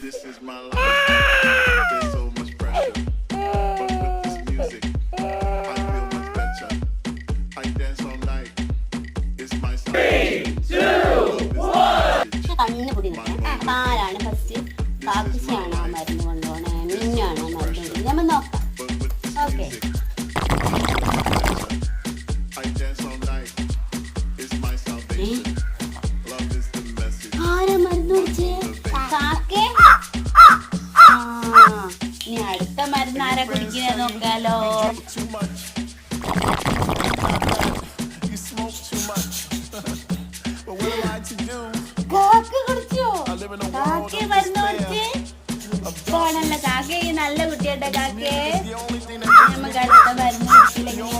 This is my life. There's so much pressure. But with this music, I feel much better. I dance all night. It's my song. 3, 2, 1. കണ്ണുപൊടി അപ്പൊ ആരാണ് first? കാക്കുശിയാണോ മരുന്ന് കൊണ്ടുപോണേ? മിന്നാണോ മരുന്ന് കൊണ്ടുപോണേ? നമ്മൾ നോക്കാം. Okay. ആരാ മരുന്ന് കുടിച്ചേ? കാക്കേ? ഇനി അടുത്ത മരുന്ന് ആരാ കുടിക്കുന്നത് നോക്കാലോ. കാക്ക കുടിച്ചോ? കാക്കേ മരുന്ന് കുടിച്ചേ? പോണല്ലോ കാക്കേ, ഈ നല്ല കുട്ടിയുടെ കാക്കേ. നമുക്ക് അടുത്ത മരുന്ന് കുടിച്ചില്ലെങ്കിൽ